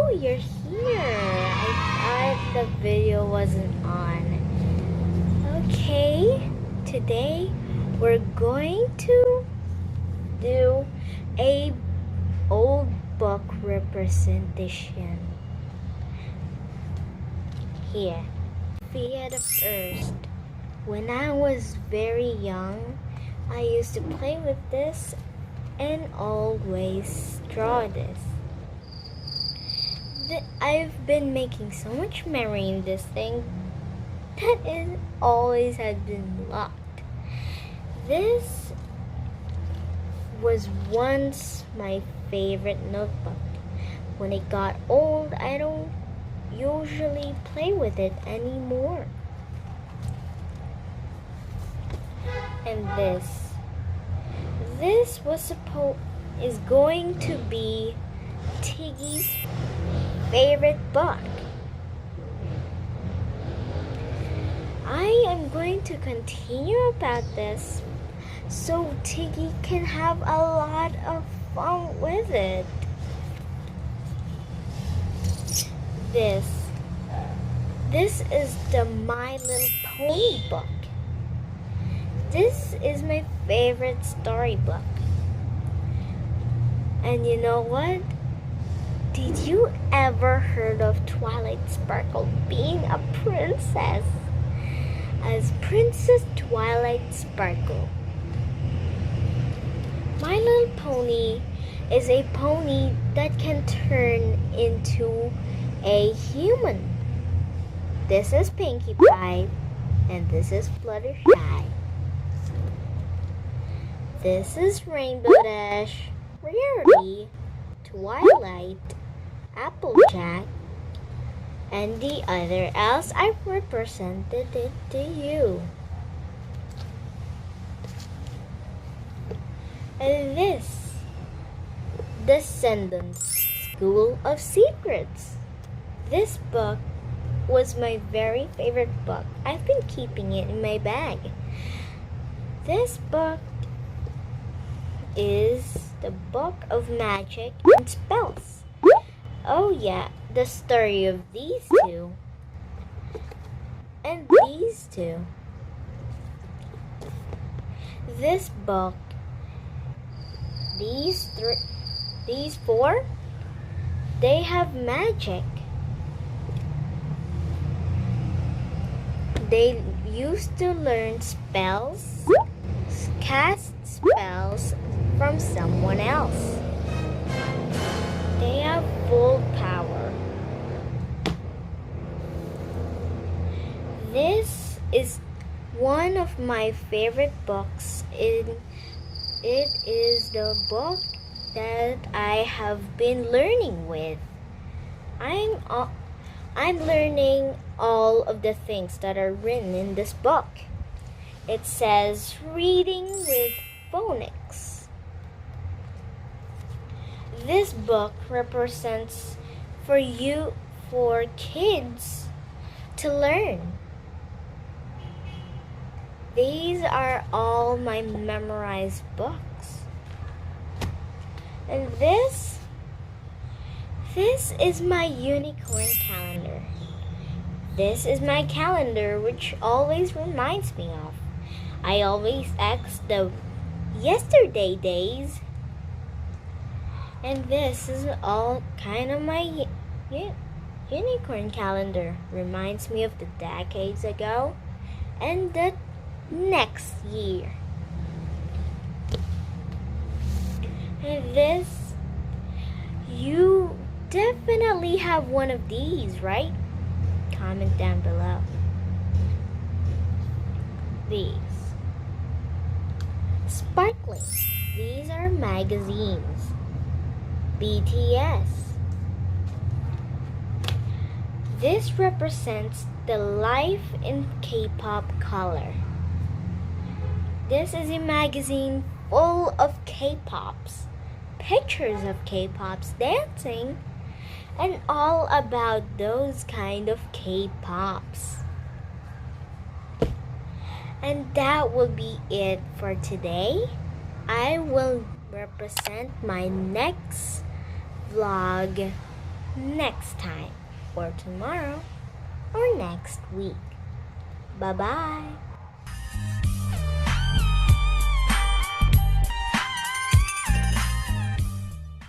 Oh, you're here. I thought the video wasn't on. Okay, today we're going to do a old book representation. Here, Sofia the First. When I was very young, I used to play with this and always draw this. I've been making so much memory in this thing that it always has been locked. This was once my favorite notebook. When it got old, I don't usually play with it anymore. And this is going to be Tiggy's favorite book. I am going to continue about this so Tiggy can have a lot of fun with it. This is the My Little Pony book. This is my favorite storybook. And you know what? Did you ever heard of Twilight Sparkle being a princess? As Princess Twilight Sparkle. My Little Pony is a pony that can turn into a human. This is Pinkie Pie, and this is Fluttershy. This is Rainbow Dash, Rarity, Twilight, Applejack, and the other else I represented it to you. And this, Descendants, School of Secrets. This book was my very favorite book. I've been keeping it in my bag. This book is the book of magic and spells. Oh yeah, the story of these two and these two. This book, these four, they have magic. They used to learn spells, cast spells from someone else. They have full power. This is one of my favorite books. It is the book that I have been learning with. I'm learning all of the things that are written in this book. It says reading with Phonics. This book represents for kids to learn. These are all my memorized books. And this is my unicorn calendar. This is my calendar, which always reminds me of. I always ask the yesterday days. And this is all kind of my unicorn calendar. Reminds me of the decades ago and the next year. And this, you definitely have one of these, right? Comment down below. These. Sparkling. These are magazines. BTS. This represents the life in K-pop color. This is a magazine full of K-pops, pictures of K-pops dancing, and all about those kind of K-pops. And that will be it for today. I will represent my next vlog next time, or tomorrow, or next week. Bye bye.